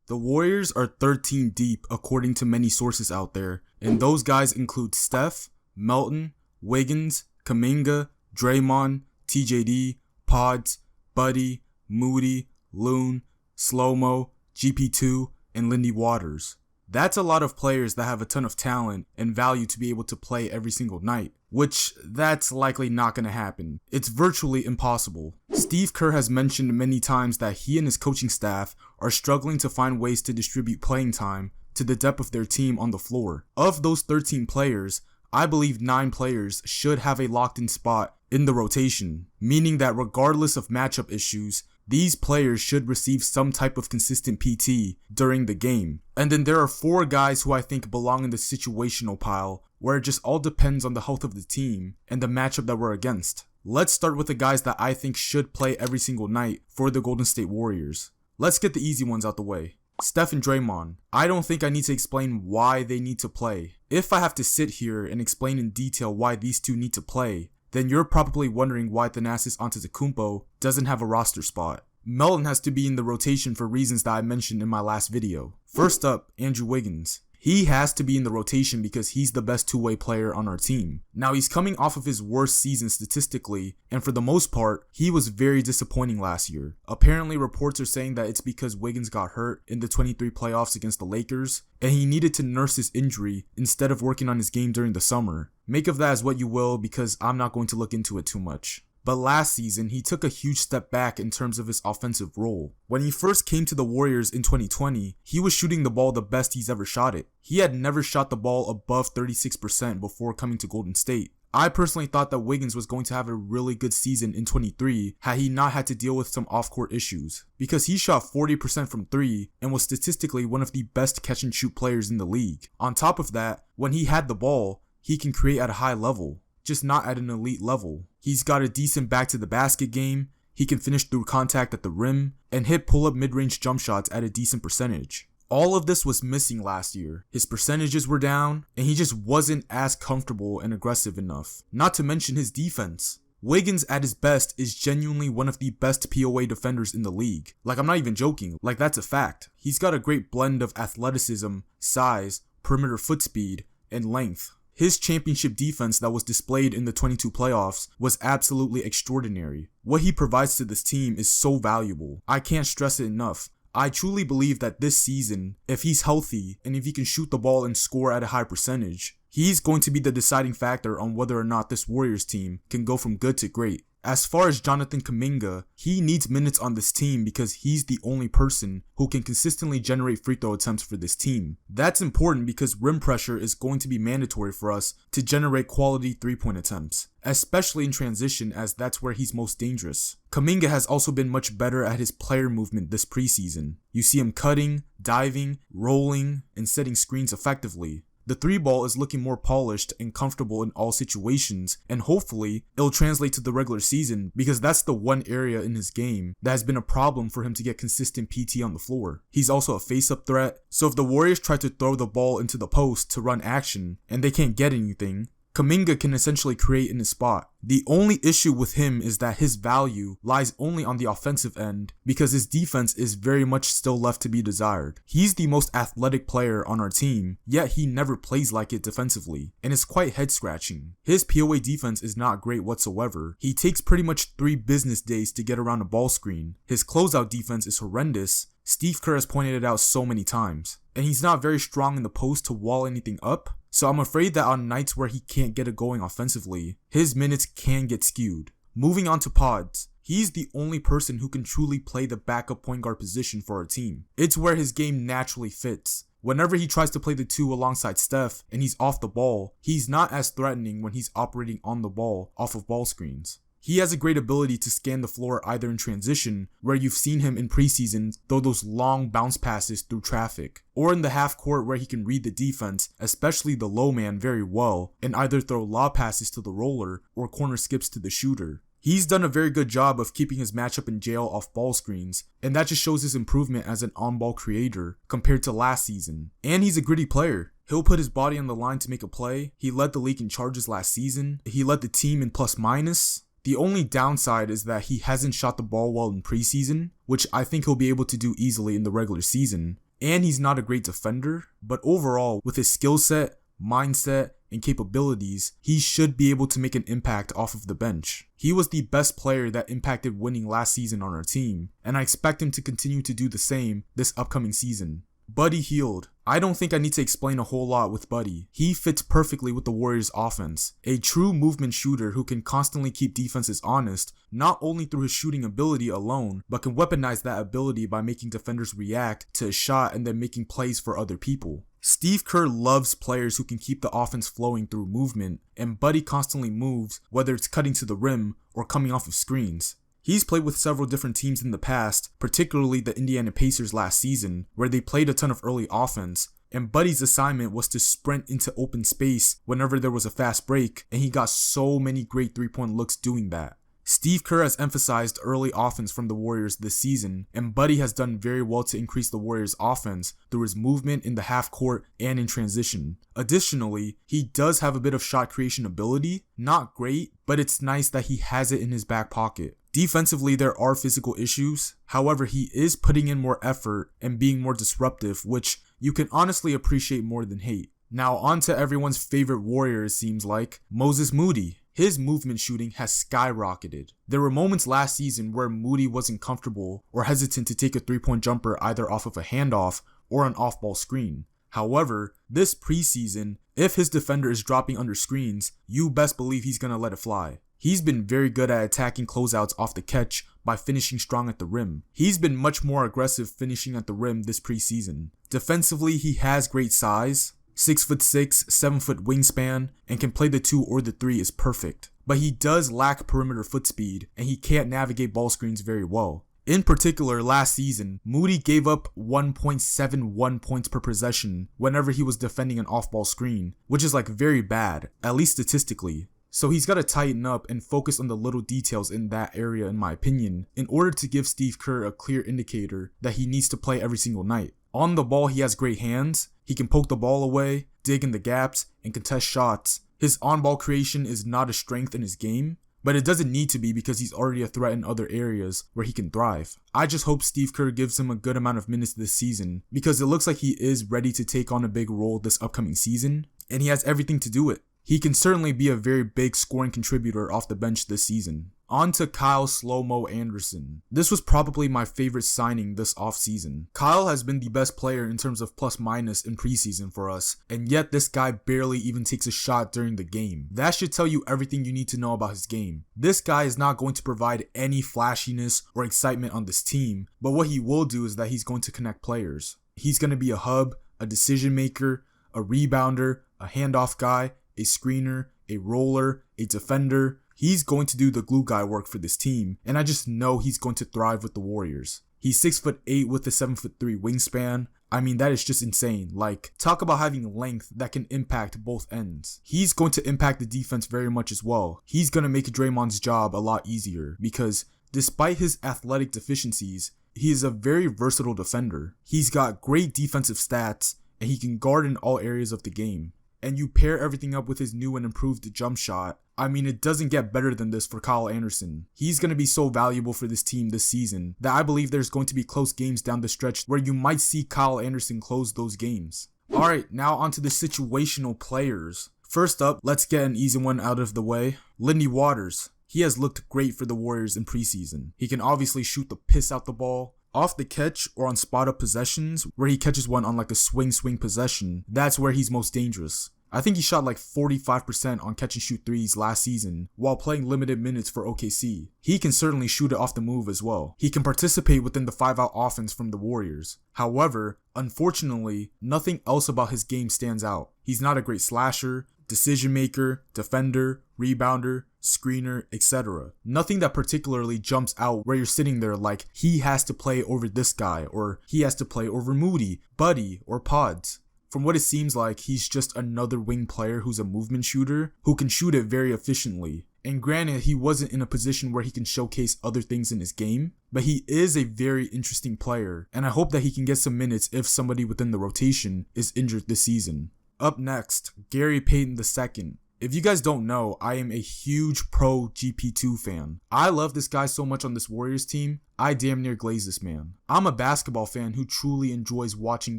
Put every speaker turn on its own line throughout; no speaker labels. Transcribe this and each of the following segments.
The Warriors are 13 deep according to many sources out there, and those guys include Steph, Melton, Wiggins, Kuminga, Draymond, TJD, Pods, Buddy, Moody, Loon, Slow-Mo, GP2, and Lindy Waters. That's a lot of players that have a ton of talent and value to be able to play every single night, which that's likely not going to happen. It's virtually impossible. Steve Kerr has mentioned many times that he and his coaching staff are struggling to find ways to distribute playing time to the depth of their team on the floor. Of those 13 players, I believe 9 players should have a locked-in spot in the rotation, meaning that regardless of matchup issues, these players should receive some type of consistent PT during the game. And then there are 4 guys who I think belong in the situational pile, where it just all depends on the health of the team and the matchup that we're against. Let's start with the guys that I think should play every single night for the Golden State Warriors. Let's get the easy ones out the way. Steph and Draymond. I don't think I need to explain why they need to play. If I have to sit here and explain in detail why these two need to play, then you're probably wondering why Thanasis Antetokounmpo doesn't have a roster spot. Melton has to be in the rotation for reasons that I mentioned in my last video. First up, Andrew Wiggins. He has to be in the rotation because he's the best two-way player on our team. Now, he's coming off of his worst season statistically, and for the most part, he was very disappointing last year. Apparently, reports are saying that it's because Wiggins got hurt in the 23 playoffs against the Lakers, and he needed to nurse his injury instead of working on his game during the summer. Make of that as what you will, because I'm not going to look into it too much. But last season, he took a huge step back in terms of his offensive role. When he first came to the Warriors in 2020, he was shooting the ball the best he's ever shot it. He had never shot the ball above 36% before coming to Golden State. I personally thought that Wiggins was going to have a really good season in 23 had he not had to deal with some off-court issues, because he shot 40% from 3 and was statistically one of the best catch-and-shoot players in the league. On top of that, when he had the ball, he can create at a high level, just not at an elite level. He's got a decent back to the basket game, he can finish through contact at the rim, and hit pull-up mid-range jump shots at a decent percentage. All of this was missing last year. His percentages were down, and he just wasn't as comfortable and aggressive enough. Not to mention his defense. Wiggins at his best is genuinely one of the best POA defenders in the league. Like, I'm not even joking, like that's a fact. He's got a great blend of athleticism, size, perimeter foot speed, and length. His championship defense that was displayed in the 22 playoffs was absolutely extraordinary. What he provides to this team is so valuable. I can't stress it enough. I truly believe that this season, if he's healthy and if he can shoot the ball and score at a high percentage, he's going to be the deciding factor on whether or not this Warriors team can go from good to great. As far as Jonathan Kuminga, he needs minutes on this team because he's the only person who can consistently generate free throw attempts for this team. That's important because rim pressure is going to be mandatory for us to generate quality 3-point attempts, especially in transition, as that's where he's most dangerous. Kuminga has also been much better at his player movement this preseason. You see him cutting, diving, rolling, and setting screens effectively. The 3-ball is looking more polished and comfortable in all situations, and hopefully it'll translate to the regular season because that's the one area in his game that has been a problem for him to get consistent PT on the floor. He's also a face-up threat, so if the Warriors try to throw the ball into the post to run action and they can't get anything, Kuminga can essentially create in his spot. The only issue with him is that his value lies only on the offensive end because his defense is very much still left to be desired. He's the most athletic player on our team, yet he never plays like it defensively, and it's quite head-scratching. His POA defense is not great whatsoever. He takes pretty much 3 business days to get around a ball screen. His closeout defense is horrendous. Steve Kerr has pointed it out so many times, and he's not very strong in the post to wall anything up. So I'm afraid that on nights where he can't get it going offensively, his minutes can get skewed. Moving on to Pods, he's the only person who can truly play the backup point guard position for our team. It's where his game naturally fits. Whenever he tries to play the 2 alongside Steph and he's off the ball, he's not as threatening when he's operating on the ball off of ball screens. He has a great ability to scan the floor either in transition, where you've seen him in preseason throw those long bounce passes through traffic, or in the half court where he can read the defense, especially the low man, very well, and either throw lob passes to the roller or corner skips to the shooter. He's done a very good job of keeping his matchup in jail off ball screens, and that just shows his improvement as an on-ball creator compared to last season. And he's a gritty player. He'll put his body on the line to make a play. He led the league in charges last season. He led the team in plus minus. The only downside is that he hasn't shot the ball well in preseason, which I think he'll be able to do easily in the regular season. and he's not a great defender, but overall, with his skill set, mindset, and capabilities, he should be able to make an impact off of the bench. He was the best player that impacted winning last season on our team, and I expect him to continue to do the same this upcoming season. Buddy Hield. I don't think I need to explain a whole lot with Buddy. He fits perfectly with the Warriors offense. A true movement shooter who can constantly keep defenses honest, not only through his shooting ability alone, but can weaponize that ability by making defenders react to a shot and then making plays for other people. Steve Kerr loves players who can keep the offense flowing through movement, and Buddy constantly moves, whether it's cutting to the rim or coming off of screens. He's played with several different teams in the past, particularly the Indiana Pacers last season, where they played a ton of early offense, and Buddy's assignment was to sprint into open space whenever there was a fast break, and he got so many great three-point looks doing that. Steve Kerr has emphasized early offense from the Warriors this season, and Buddy has done very well to increase the Warriors' offense through his movement in the half court and in transition. Additionally, he does have a bit of shot creation ability, not great, but it's nice that he has it in his back pocket. Defensively, there are physical issues, however, he is putting in more effort and being more disruptive, which you can honestly appreciate more than hate. Now on to everyone's favorite Warrior, it seems like, Moses Moody. His movement shooting has skyrocketed. There were moments last season where Moody wasn't comfortable or hesitant to take a three-point jumper either off of a handoff or an off-ball screen. However, this preseason, if his defender is dropping under screens, you best believe he's gonna let it fly. He's been very good at attacking closeouts off the catch by finishing strong at the rim. He's been much more aggressive finishing at the rim this preseason. Defensively, he has great size. 6'6", 7-foot wingspan, and can play the 2 or the 3 is perfect. But he does lack perimeter foot speed, and he can't navigate ball screens very well. In particular, last season, Moody gave up 1.71 points per possession whenever he was defending an off-ball screen, which is like very bad, at least statistically. So he's got to tighten up and focus on the little details in that area in my opinion, in order to give Steve Kerr a clear indicator that he needs to play every single night. On the ball, he has great hands, he can poke the ball away, dig in the gaps, and contest shots. His on-ball creation is not a strength in his game, but it doesn't need to be because he's already a threat in other areas where he can thrive. I just hope Steve Kerr gives him a good amount of minutes this season, because it looks like he is ready to take on a big role this upcoming season, and he has everything to do it. He can certainly be a very big scoring contributor off the bench this season. On to Kyle Slow-Mo Anderson. This was probably my favorite signing this offseason. Kyle has been the best player in terms of plus minus in preseason for us, and yet this guy barely even takes a shot during the game. That should tell you everything you need to know about his game. This guy is not going to provide any flashiness or excitement on this team, but what he will do is that he's going to connect players. He's going to be a hub, a decision maker, a rebounder, a handoff guy, a screener, a roller, a defender. He's going to do the glue guy work for this team, and I just know he's going to thrive with the Warriors. He's 6'8" with a 7'3" wingspan. I mean, that is just insane. Like, talk about having length that can impact both ends. He's going to impact the defense very much as well. He's going to make Draymond's job a lot easier because despite his athletic deficiencies, he is a very versatile defender. He's got great defensive stats, and he can guard in all areas of the game. And you pair everything up with his new and improved jump shot, I mean, it doesn't get better than this for Kyle Anderson. He's going to be so valuable for this team this season that I believe there's going to be close games down the stretch where you might see Kyle Anderson close those games. Alright, now onto the situational players. First up, let's get an easy one out of the way. Lindy Waters. He has looked great for the Warriors in preseason. He can obviously shoot the piss out the ball. Off the catch or on spot-up possessions, where he catches one on like a swing possession, that's where he's most dangerous. I think he shot like 45% on catch and shoot threes last season while playing limited minutes for OKC. He can certainly shoot it off the move as well. He can participate within the 5-out offense from the Warriors. However, unfortunately, nothing else about his game stands out. He's not a great slasher, decision maker, defender, rebounder, screener, etc. Nothing that particularly jumps out where you're sitting there like he has to play over this guy or he has to play over Moody, Buddy, or Pods. From what it seems like, he's just another wing player who's a movement shooter who can shoot it very efficiently. And granted, he wasn't in a position where he can showcase other things in his game, but he is a very interesting player, and I hope that he can get some minutes if somebody within the rotation is injured this season. Up next, Gary Payton II. If you guys don't know, I am a huge pro GP2 fan. I love this guy so much on this Warriors team, I damn near glaze this man. I'm a basketball fan who truly enjoys watching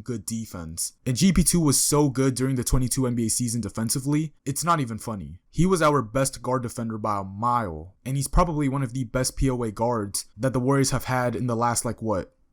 good defense, and GP2 was so good during the 22 NBA season defensively, it's not even funny. He was our best guard defender by a mile, and he's probably one of the best POA guards that the Warriors have had in the last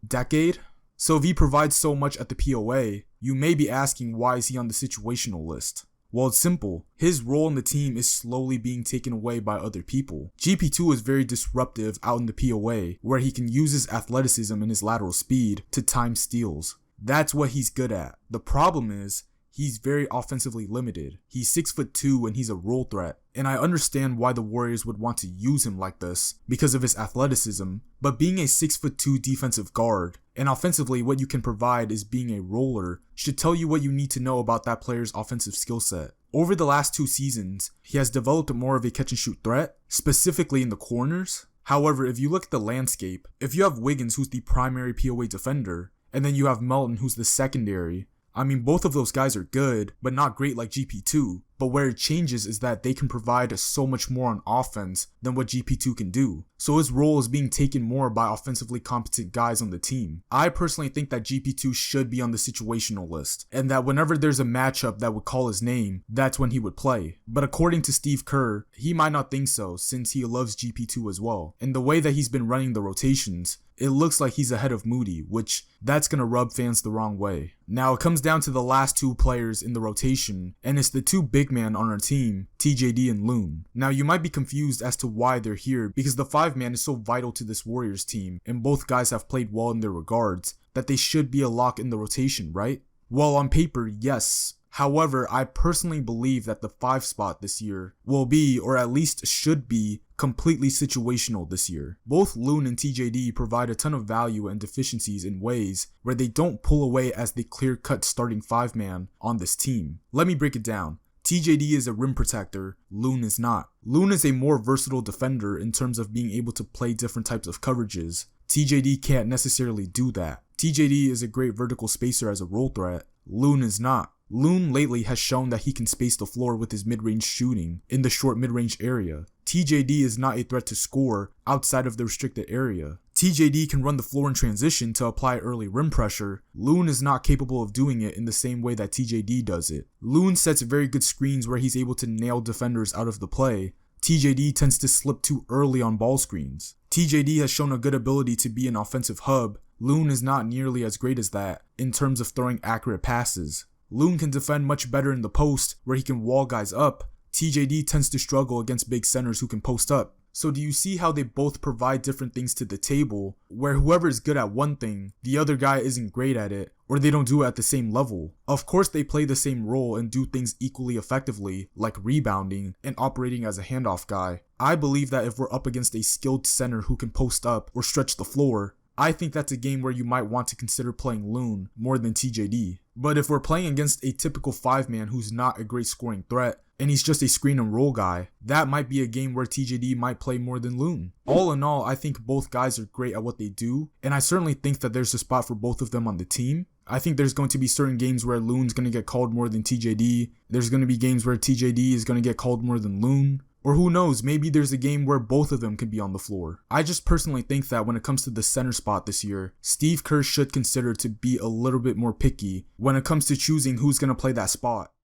decade? So if he provides so much at the POA, you may be asking why is he on the situational list? Well, it's simple. His role in the team is slowly being taken away by other people. GP2 is very disruptive out in the POA, where he can use his athleticism and his lateral speed to time steals. That's what he's good at. The problem is, he's very offensively limited. He's 6'2" and he's a roll threat. And I understand why the Warriors would want to use him like this because of his athleticism, but being a 6'2" defensive guard, and offensively what you can provide is being a roller, should tell you what you need to know about that player's offensive skill set. Over the last 2 seasons, he has developed more of a catch and shoot threat, specifically in the corners. However, if you look at the landscape, if you have Wiggins who's the primary POA defender, and then you have Melton who's the secondary, I mean, both of those guys are good, but not great like GP2. But where it changes is that they can provide so much more on offense than what GP2 can do. So his role is being taken more by offensively competent guys on the team. I personally think that GP2 should be on the situational list, and that whenever there's a matchup that would call his name, that's when he would play. But according to Steve Kerr, he might not think so since he loves GP2 as well. And the way that he's been running the rotations, it looks like he's ahead of Moody, which that's gonna rub fans the wrong way. Now it comes down to the last 2 players in the rotation, and it's the 2 big men on our team, TJD and Loon. Now you might be confused as to why they're here because the 5-man is so vital to this Warriors team, and both guys have played well in their regards, that they should be a lock in the rotation, right? Well, on paper, yes. However, I personally believe that the 5 spot this year will be, or at least should be, completely situational this year. Both Loon and TJD provide a ton of value and deficiencies in ways where they don't pull away as the clear-cut starting 5-man on this team. Let me break it down. TJD is a rim protector, Loon is not. Loon is a more versatile defender in terms of being able to play different types of coverages. TJD can't necessarily do that. TJD is a great vertical spacer as a roll threat, Loon is not. Loon lately has shown that he can space the floor with his mid-range shooting in the short mid-range area. TJD is not a threat to score outside of the restricted area. TJD can run the floor in transition to apply early rim pressure. Loon is not capable of doing it in the same way that TJD does it. Loon sets very good screens where he's able to nail defenders out of the play. TJD tends to slip too early on ball screens. TJD has shown a good ability to be an offensive hub. Loon is not nearly as great as that in terms of throwing accurate passes. Loon can defend much better in the post where he can wall guys up. TJD tends to struggle against big centers who can post up. So do you see how they both provide different things to the table, where whoever is good at one thing, the other guy isn't great at it, or they don't do it at the same level? Of course they play the same role and do things equally effectively, like rebounding and operating as a handoff guy. I believe that if we're up against a skilled center who can post up or stretch the floor, I think that's a game where you might want to consider playing Loon more than TJD. But if we're playing against a typical 5-man who's not a great scoring threat, and he's just a screen and roll guy, that might be a game where TJD might play more than Loon. All in all, I think both guys are great at what they do, and I certainly think that there's a spot for both of them on the team. I think there's going to be certain games where Loon's going to get called more than TJD. There's going to be games where TJD is going to get called more than Loon. Or who knows, maybe there's a game where both of them could be on the floor. I just personally think that when it comes to the center spot this year, Steve Kerr should consider to be a little bit more picky when it comes to choosing who's going to play that spot.